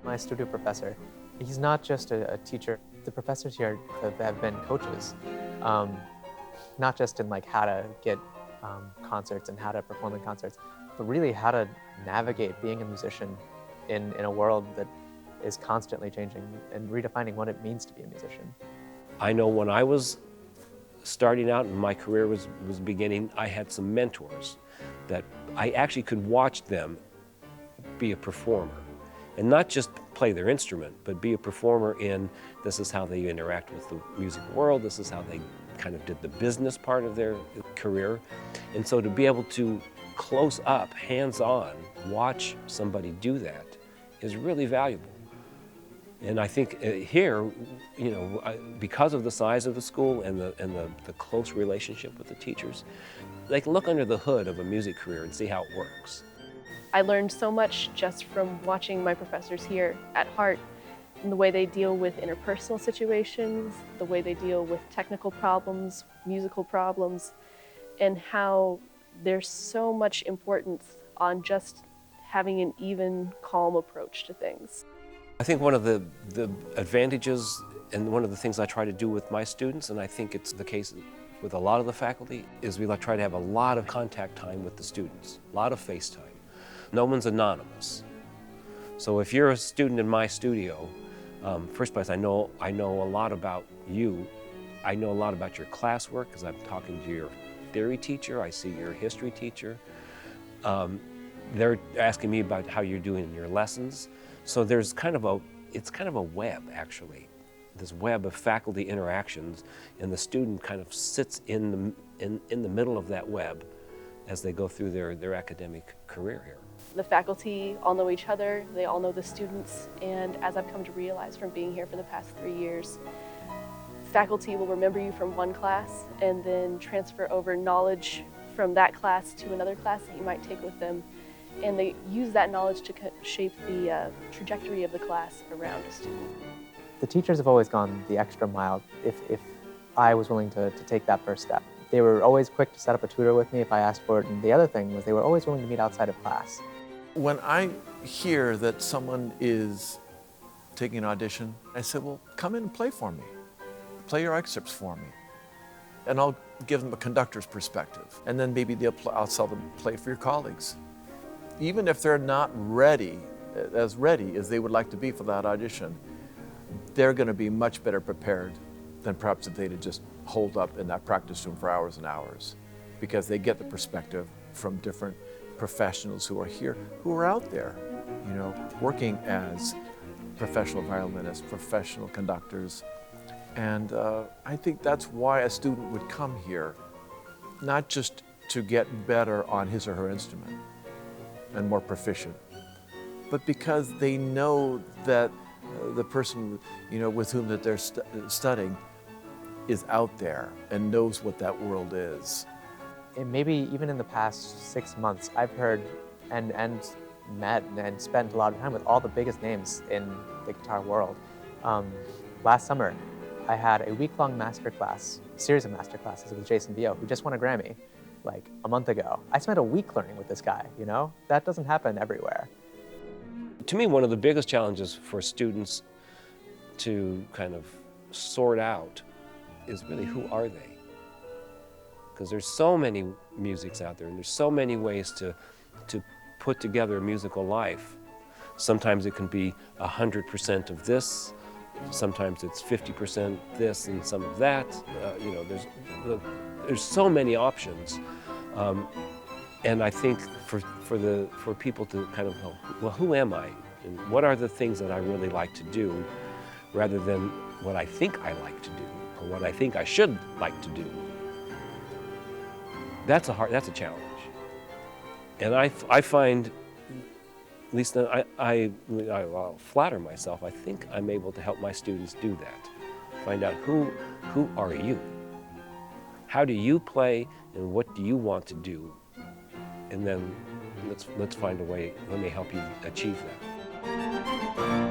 My studio professor, he's not just a teacher. The professors here have been coaches, not just in like how to get concerts and how to perform in concerts, but really how to navigate being a musician in a world that is constantly changing and redefining what it means to be a musician. I know when I was starting out and my career was beginning, I had some mentors that I actually could watch them be a performer. And not just play their instrument, but be a performer in this is how they interact with the music world, this is how they kind of did the business part of their career. And so to be able to close up, hands-on, watch somebody do that is really valuable. And I think here, you know, because of the size of the school and the close relationship with the teachers, they can look under the hood of a music career and see how it works. I learned so much just from watching my professors here at Hartt and the way they deal with interpersonal situations, the way they deal with technical problems, musical problems, and how there's so much importance on just having an even, calm approach to things. I think one of the advantages and one of the things I try to do with my students, and I think it's the case with a lot of the faculty, is we try to have a lot of contact time with the students, a lot of face time. No one's anonymous. So if you're a student in my studio, first place, I know a lot about you. I know a lot about your classwork because I'm talking to your theory teacher. I see your history teacher. They're asking me about how you're doing in your lessons. So there's it's kind of a web actually, this web of faculty interactions, and the student kind of sits in the middle of that web as they go through their academic career here. The faculty all know each other, they all know the students, and as I've come to realize from being here for the past 3 years, faculty will remember you from one class and then transfer over knowledge from that class to another class that you might take with them, and they use that knowledge to shape the trajectory of the class around a student. The teachers have always gone the extra mile if I was willing to take that first step. They were always quick to set up a tutor with me if I asked for it, and the other thing was they were always willing to meet outside of class. When I hear that someone is taking an audition, I said, well, come in and play for me. Play your excerpts for me. And I'll give them a conductor's perspective. And then maybe I'll tell them, play for your colleagues. Even if they're not ready as they would like to be for that audition, they're going to be much better prepared than perhaps if they'd have just holed up in that practice room for hours and hours, because they get the perspective from different professionals who are here, who are out there, you know, working as professional violinists, professional conductors. And I think that's why a student would come here, not just to get better on his or her instrument and more proficient, but because they know that the person, you know, with whom that they're studying is out there and knows what that world is. And maybe even in the past 6 months, I've heard and met and spent a lot of time with all the biggest names in the guitar world. Last summer, I had a week-long series of master classes with Jason Vio, who just won a Grammy like a month ago. I spent a week learning with this guy, you know? That doesn't happen everywhere. To me, one of the biggest challenges for students to kind of sort out is really who are they? Because there's so many musics out there and there's so many ways to put together a musical life. Sometimes it can be 100% of this, sometimes it's 50% this and some of that. You know, there's so many options. And I think for people to kind of go, well, who am I? And what are the things that I really like to do, rather than what I think I like to do, or what I think I should like to do. That's a challenge. And I find, at least I'll flatter myself, I think I'm able to help my students do that. Find out who are you? How do you play, and what do you want to do? And then let's find a way, let me help you achieve that.